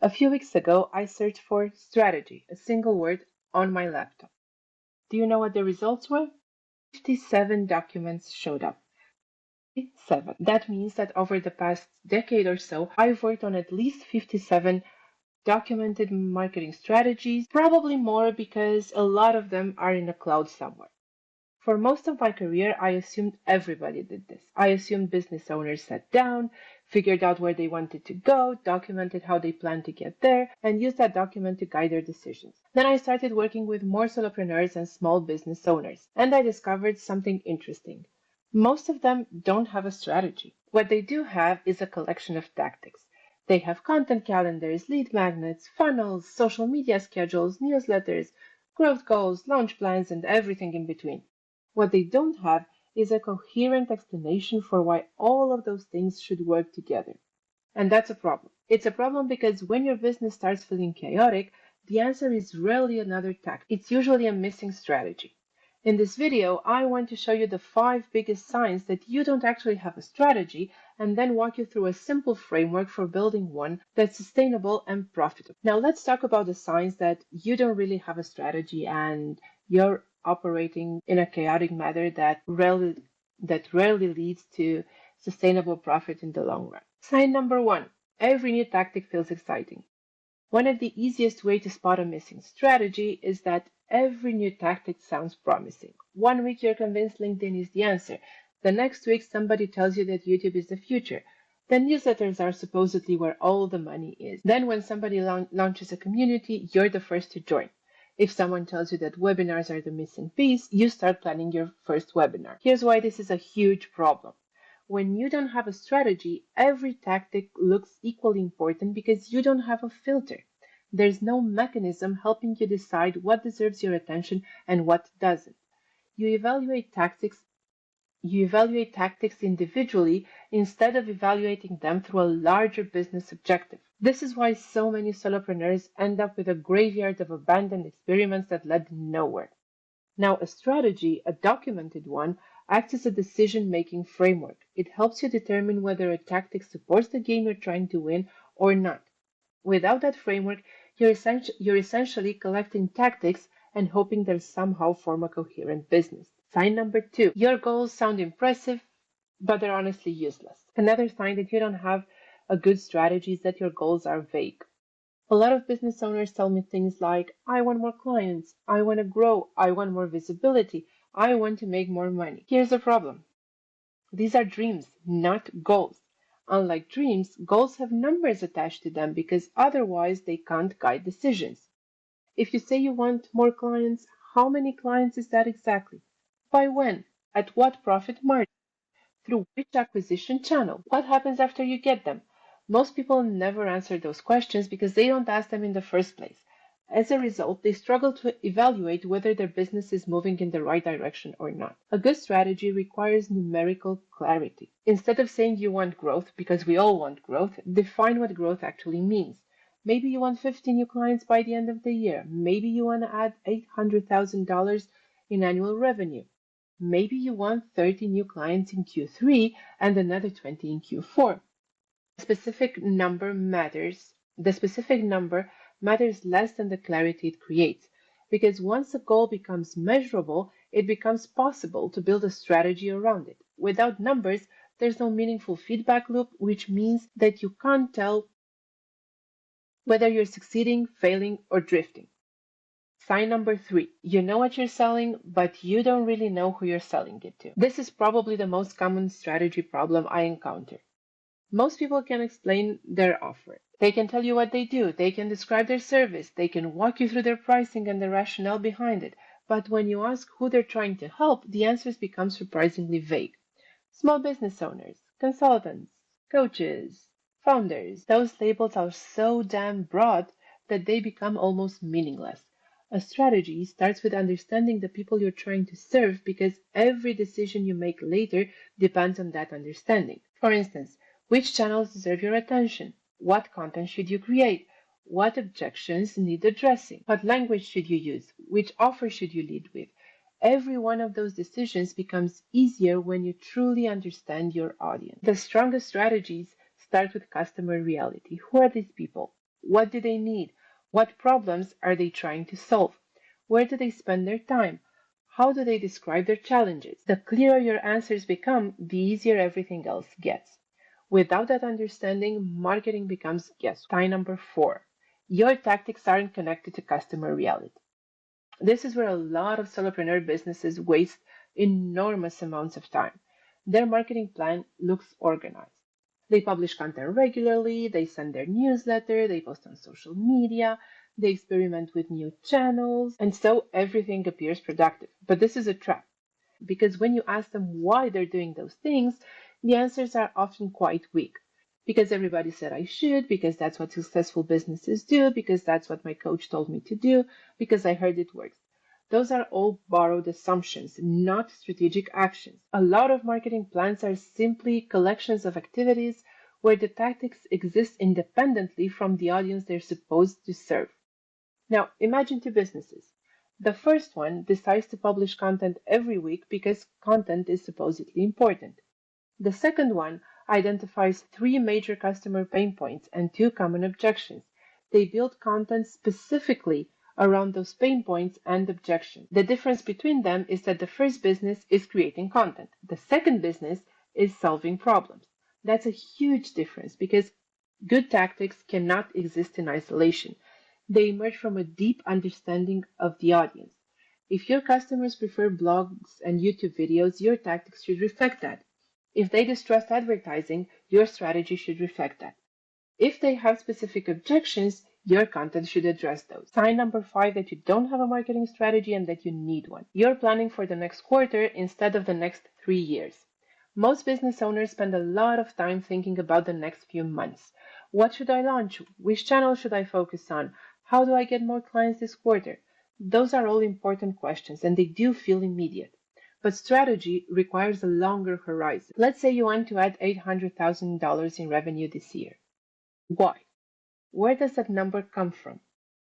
A few weeks ago, I searched for strategy, a single word, on my laptop. Do you know what the results were? 57 documents showed up. 57. That means that over the past decade or so, I've worked on at least 57 documented marketing strategies, probably more because a lot of them are in a cloud somewhere. For most of my career, I assumed everybody did this. I assumed business owners sat down, figured out where they wanted to go, documented how they planned to get there, and used that document to guide their decisions. Then I started working with more solopreneurs and small business owners, and I discovered something interesting. Most of them don't have a strategy. What they do have is a collection of tactics. They have content calendars, lead magnets, funnels, social media schedules, newsletters, growth goals, launch plans, and everything in between. What they don't have is a coherent explanation for why all of those things should work together. And that's a problem. It's a problem because when your business starts feeling chaotic, the answer is rarely another tactic. It's usually a missing strategy. In this video, I want to show you the 5 biggest signs that you don't actually have a strategy and then walk you through a simple framework for building one that's sustainable and profitable. Now let's talk about the signs that you don't really have a strategy and you're operating in a chaotic manner that rarely leads to sustainable profit in the long run. Sign number 1. Every new tactic feels exciting. One of the easiest ways to spot a missing strategy is that every new tactic sounds promising. One week you're convinced LinkedIn is the answer. The next week somebody tells you that YouTube is the future. Then newsletters are supposedly where all the money is. Then when somebody launches a community, you're the first to join. If someone tells you that webinars are the missing piece, you start planning your first webinar. Here's why this is a huge problem. When you don't have a strategy, every tactic looks equally important because you don't have a filter. There's no mechanism helping you decide what deserves your attention and what doesn't. You evaluate tactics individually instead of evaluating them through a larger business objective. This is why so many solopreneurs end up with a graveyard of abandoned experiments that led nowhere. Now, a strategy, a documented one, acts as a decision-making framework. It helps you determine whether a tactic supports the game you're trying to win or not. Without that framework, you're essentially collecting tactics and hoping they'll somehow form a coherent business. Sign number 2. Your goals sound impressive, but they're honestly useless. Another sign that you don't have a good strategy is that your goals are vague. A lot of business owners tell me things like, I want more clients, I want to grow, I want more visibility, I want to make more money. Here's the problem. These are dreams, not goals. Unlike dreams, goals have numbers attached to them because otherwise they can't guide decisions. If you say you want more clients, how many clients is that exactly? By when? At what profit margin? Through which acquisition channel? What happens after you get them? Most people never answer those questions because they don't ask them in the first place. As a result, they struggle to evaluate whether their business is moving in the right direction or not. A good strategy requires numerical clarity. Instead of saying you want growth, because we all want growth, define what growth actually means. Maybe you want 50 new clients by the end of the year. Maybe you want to add $800,000 in annual revenue. Maybe you want 30 new clients in Q3 and another 20 in Q4. The specific number matters less than the clarity it creates, because once a goal becomes measurable, it becomes possible to build a strategy around it. Without numbers, there's no meaningful feedback loop, which means that you can't tell whether you're succeeding, failing, or drifting. Sign number 3. You know what you're selling, but you don't really know who you're selling it to. This is probably the most common strategy problem I encounter. Most people can explain their offer. They can tell you what they do. They can describe their service. They can walk you through their pricing and the rationale behind it. But when you ask who they're trying to help, the answers become surprisingly vague. Small business owners, consultants, coaches, founders. Those labels are so damn broad that they become almost meaningless. A strategy starts with understanding the people you're trying to serve because every decision you make later depends on that understanding. For instance, which channels deserve your attention? What content should you create? What objections need addressing? What language should you use? Which offer should you lead with? Every one of those decisions becomes easier when you truly understand your audience. The strongest strategies start with customer reality. Who are these people? What do they need? What problems are they trying to solve? Where do they spend their time? How do they describe their challenges? The clearer your answers become, the easier everything else gets. Without that understanding, marketing becomes guesswork. Sign number 4. Your tactics aren't connected to customer reality. This is where a lot of solopreneur businesses waste enormous amounts of time. Their marketing plan looks organized. They publish content regularly, they send their newsletter, they post on social media, they experiment with new channels, and so everything appears productive. But this is a trap, because when you ask them why they're doing those things, the answers are often quite weak. Because everybody said I should, because that's what successful businesses do, because that's what my coach told me to do, because I heard it works. Those are all borrowed assumptions, not strategic actions. A lot of marketing plans are simply collections of activities where the tactics exist independently from the audience they're supposed to serve. Now, imagine two businesses. The first one decides to publish content every week because content is supposedly important. The second one identifies three major customer pain points and two common objections. They build content specifically around those pain points and objections. The difference between them is that the first business is creating content. The second business is solving problems. That's a huge difference because good tactics cannot exist in isolation. They emerge from a deep understanding of the audience. If your customers prefer blogs and YouTube videos, your tactics should reflect that. If they distrust advertising, your strategy should reflect that. If they have specific objections, your content should address those. Sign number 5 that you don't have a marketing strategy and that you need one. You're planning for the next quarter instead of the next 3 years. Most business owners spend a lot of time thinking about the next few months. What should I launch? Which channel should I focus on? How do I get more clients this quarter? Those are all important questions and they do feel immediate. But strategy requires a longer horizon. Let's say you want to add $800,000 in revenue this year. Why? Where does that number come from?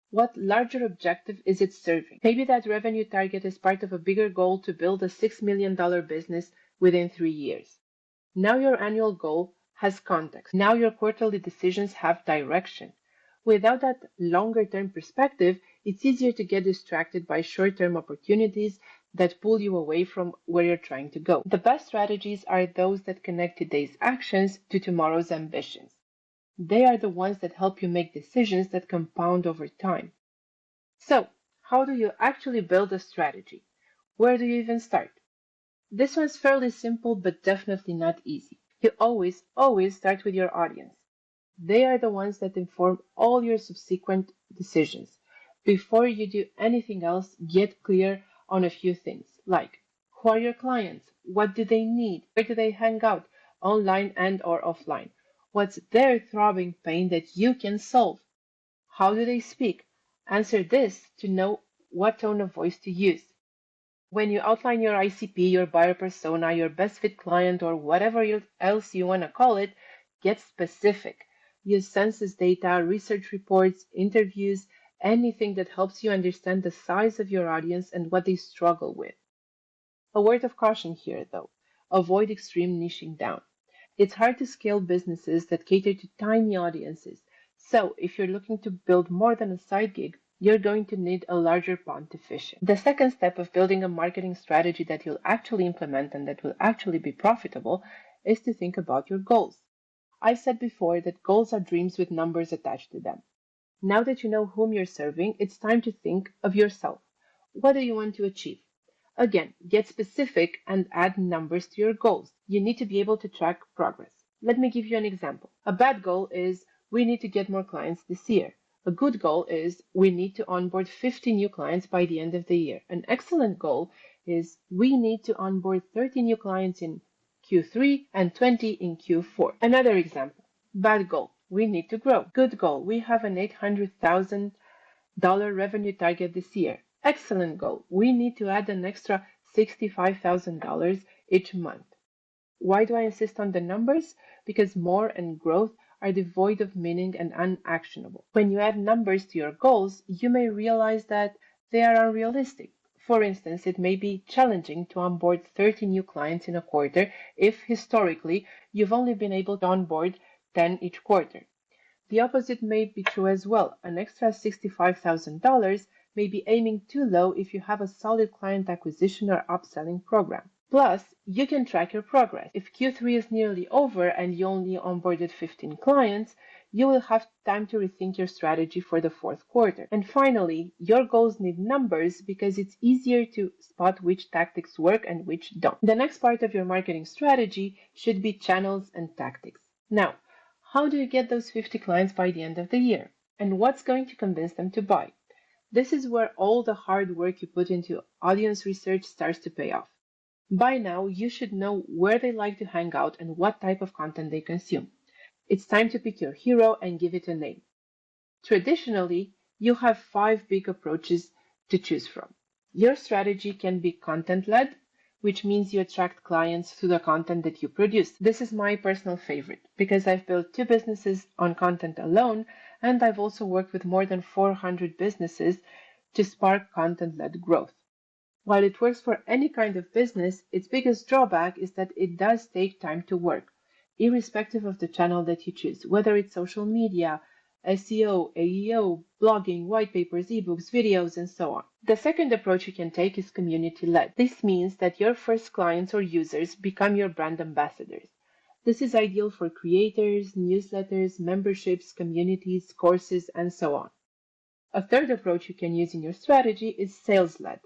What larger objective is it serving? Maybe that revenue target is part of a bigger goal to build a $6 million business within 3 years. Now your annual goal has context. Now your quarterly decisions have direction. Without that longer term perspective, it's easier to get distracted by short term opportunities that pull you away from where you're trying to go. The best strategies are those that connect today's actions to tomorrow's ambitions. They are the ones that help you make decisions that compound over time. So, how do you actually build a strategy? Where do you even start? This one's fairly simple, but definitely not easy. You always start with your audience. They are the ones that inform all your subsequent decisions. Before you do anything else, get clear on a few things, like who are your clients? What do they need? Where do they hang out, online and or offline? What's their throbbing pain that you can solve? How do they speak? Answer this to know what tone of voice to use. When you outline your ICP, your buyer persona, your best fit client, or whatever else you want to call it, get specific. Use census data, research reports, interviews, anything that helps you understand the size of your audience and what they struggle with. A word of caution here, though. Avoid extreme niching down. It's hard to scale businesses that cater to tiny audiences. So, if you're looking to build more than a side gig, you're going to need a larger pond to fish in. The second step of building a marketing strategy that you'll actually implement and that will actually be profitable is to think about your goals. I've said before that goals are dreams with numbers attached to them. Now that you know whom you're serving, it's time to think of yourself. What do you want to achieve? Again, get specific and add numbers to your goals. You need to be able to track progress. Let me give you an example. A bad goal is we need to get more clients this year. A good goal is we need to onboard 50 new clients by the end of the year. An excellent goal is we need to onboard 30 new clients in Q3 and 20 in Q4. Another example. Bad goal. We need to grow. Good goal. We have an $800,000 revenue target this year. Excellent goal. We need to add an extra $65,000 each month. Why do I insist on the numbers? Because more and growth are devoid of meaning and unactionable. When you add numbers to your goals, you may realize that they are unrealistic. For instance, it may be challenging to onboard 30 new clients in a quarter if historically you've only been able to onboard 10 each quarter. The opposite may be true as well. An extra $65,000 may be aiming too low if you have a solid client acquisition or upselling program. Plus, you can track your progress. If Q3 is nearly over and you only onboarded 15 clients, you will have time to rethink your strategy for the fourth quarter. And finally, your goals need numbers because it's easier to spot which tactics work and which don't. The next part of your marketing strategy should be channels and tactics. Now, how do you get those 50 clients by the end of the year? And what's going to convince them to buy? This is where all the hard work you put into audience research starts to pay off. By now, you should know where they like to hang out and what type of content they consume. It's time to pick your hero and give it a name. Traditionally, you have 5 big approaches to choose from. Your strategy can be content-led, which means you attract clients through the content that you produce. This is my personal favorite because I've built 2 businesses on content alone, and I've also worked with more than 400 businesses to spark content-led growth. While it works for any kind of business, its biggest drawback is that it does take time to work, irrespective of the channel that you choose, whether it's social media, SEO, AEO, blogging, white papers, ebooks, videos, and so on. The second approach you can take is community-led. This means that your first clients or users become your brand ambassadors. This is ideal for creators, newsletters, memberships, communities, courses, and so on. A third approach you can use in your strategy is sales-led.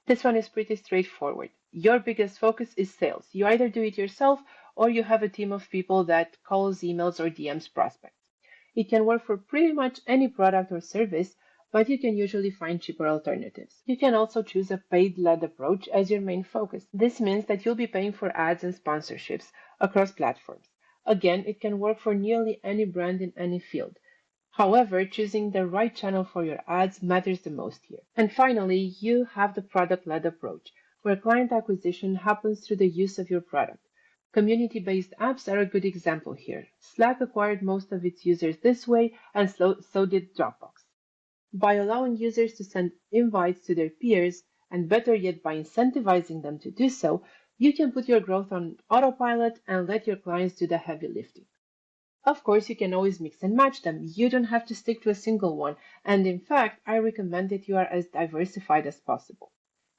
This one is pretty straightforward. Your biggest focus is sales. You either do it yourself or you have a team of people that calls, emails, or DMs prospects. It can work for pretty much any product or service, but you can usually find cheaper alternatives. You can also choose a paid-led approach as your main focus. This means that you'll be paying for ads and sponsorships across platforms. Again, it can work for nearly any brand in any field. However, choosing the right channel for your ads matters the most here. And finally, you have the product-led approach, where client acquisition happens through the use of your product. Community-based apps are a good example here. Slack acquired most of its users this way, and so did Dropbox. By allowing users to send invites to their peers, and better yet by incentivizing them to do so, you can put your growth on autopilot and let your clients do the heavy lifting. Of course, you can always mix and match them. You don't have to stick to a single one, and in fact, I recommend that you are as diversified as possible.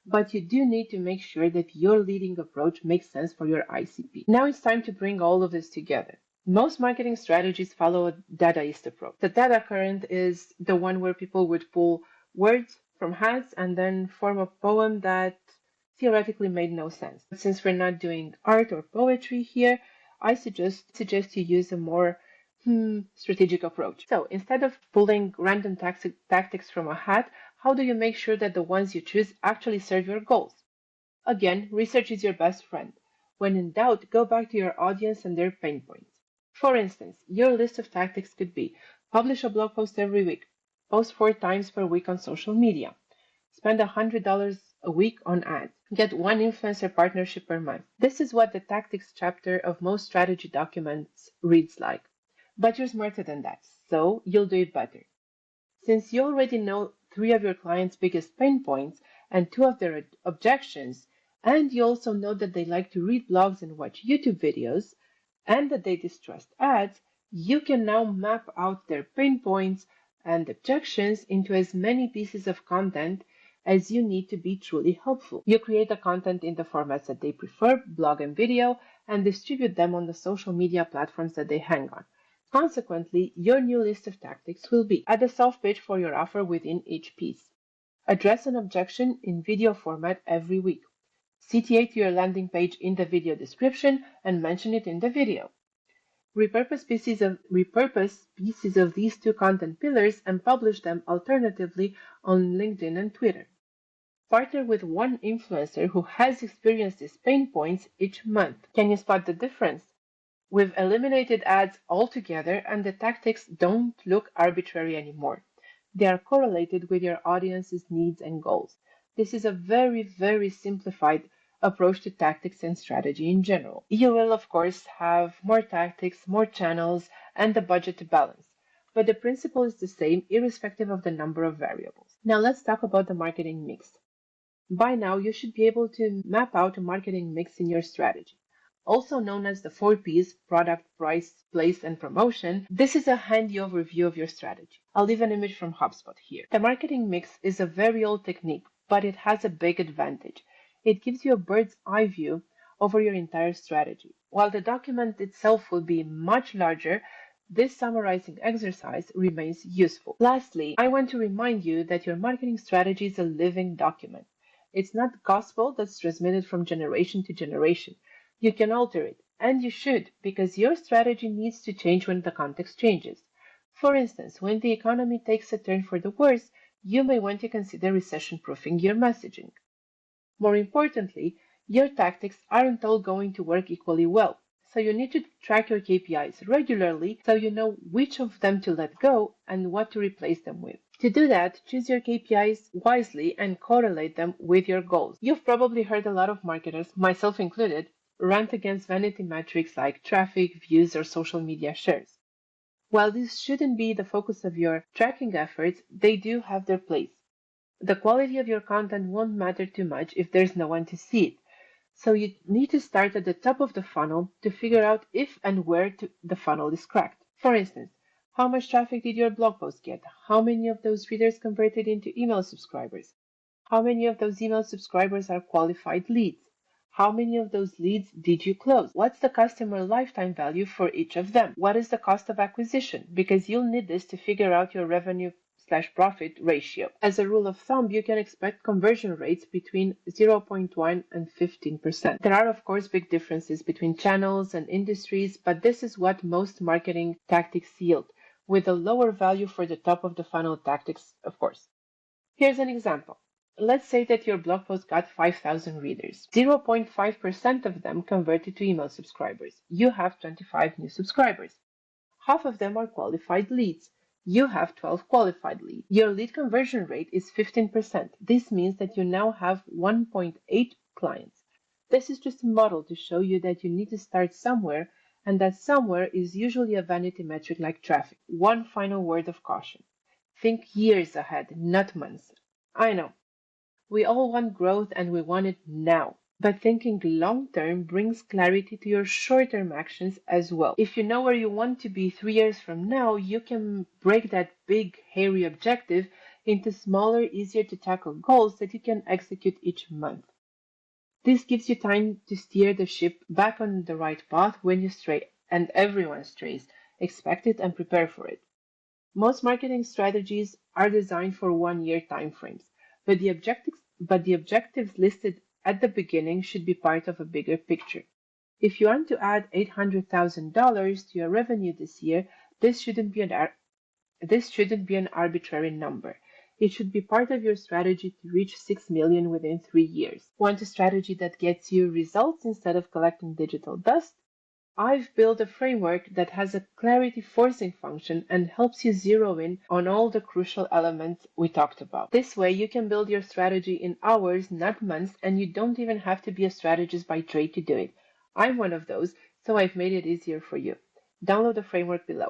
But you do need to make sure that your leading approach makes sense for your ICP. Now it's time to bring all of this together. Most marketing strategies follow a Dadaist approach. The Dada current is the one where people would pull words from hats and then form a poem that theoretically made no sense. But since we're not doing art or poetry here, I suggest you use a more strategic approach. So instead of pulling random tactics from a hat, how do you make sure that the ones you choose actually serve your goals? Again, research is your best friend. When in doubt, go back to your audience and their pain points. For instance, your list of tactics could be: publish a blog post every week, post 4 times per week on social media, spend $100 a week on ads, get 1 influencer partnership per month. This is what the tactics chapter of most strategy documents reads like. But you're smarter than that, so you'll do it better. Since you already know 3 of your clients' biggest pain points and 2 of their objections, and you also know that they like to read blogs and watch YouTube videos, and that they distrust ads, you can now map out their pain points and objections into as many pieces of content as you need to be truly helpful. You create the content in the formats that they prefer, blog and video, and distribute them on the social media platforms that they hang on. Consequently, your new list of tactics will be: add a soft pitch for your offer within each piece, address an objection in video format every week, CTA to your landing page in the video description and mention it in the video, repurpose pieces of these 2 content pillars and publish them alternatively on LinkedIn and Twitter. Partner with 1 influencer who has experienced these pain points each month. Can you spot the difference? We've eliminated ads altogether, and the tactics don't look arbitrary anymore. They are correlated with your audience's needs and goals. This is a very, very simplified approach to tactics and strategy in general. You will, of course, have more tactics, more channels, and the budget to balance. But the principle is the same, irrespective of the number of variables. Now let's talk about the marketing mix. By now, you should be able to map out a marketing mix in your strategy. also known as the 4Ps: product, price, place, and promotion. This is a handy overview of your strategy. I'll leave an image from HubSpot here. The marketing mix is a very old technique, but it has a big advantage. It gives you a bird's eye view over your entire strategy. While the document itself will be much larger, this summarizing exercise remains useful. Lastly, I want to remind you that your marketing strategy is a living document. It's not gospel that's transmitted from generation to generation. You can alter it, and you should, because your strategy needs to change when the context changes. For instance, when the economy takes a turn for the worse, you may want to consider recession-proofing your messaging. More importantly, your tactics aren't all going to work equally well, so you need to track your KPIs regularly so you know which of them to let go and what to replace them with. To do that, choose your KPIs wisely and correlate them with your goals. You've probably heard a lot of marketers, myself included, rant against vanity metrics like traffic, views, or social media shares. While this shouldn't be the focus of your tracking efforts, they do have their place. The quality of your content won't matter too much if there's no one to see it. So you need to start at the top of the funnel to figure out if and where the funnel is cracked. For instance, how much traffic did your blog post get? How many of those readers converted into email subscribers? How many of those email subscribers are qualified leads? How many of those leads did you close? What's the customer lifetime value for each of them? What is the cost of acquisition? Because you'll need this to figure out your revenue/profit ratio. As a rule of thumb, you can expect conversion rates between 0.1 and 15%. There are, of course, big differences between channels and industries, but this is what most marketing tactics yield, with a lower value for the top of the funnel tactics, of course. Here's an example. Let's say that your blog post got 5,000 readers. 0.5% of them converted to email subscribers. You have 25 new subscribers. Half of them are qualified leads. You have 12 qualified leads. Your lead conversion rate is 15%. This means that you now have 1.8 clients. This is just a model to show you that you need to start somewhere, and that somewhere is usually a vanity metric like traffic. One final word of caution. Think years ahead, not months. I know. We all want growth and we want it now. But thinking long term brings clarity to your short term actions as well. If you know where you want to be 3 years from now, you can break that big, hairy objective into smaller, easier to tackle goals that you can execute each month. This gives you time to steer the ship back on the right path when you stray, and everyone strays. Expect it and prepare for it. Most marketing strategies are designed for 1 year timeframes, but the objectives listed at the beginning should be part of a bigger picture. If you want to add $800,000 to your revenue this year, this shouldn't be an arbitrary number. It should be part of your strategy to reach 6 million within 3 years. Want a strategy that gets you results instead of collecting digital dust? I've built a framework that has a clarity forcing function and helps you zero in on all the crucial elements we talked about. This way, you can build your strategy in hours, not months, and you don't even have to be a strategist by trade to do it. I'm one of those, so I've made it easier for you. Download the framework below.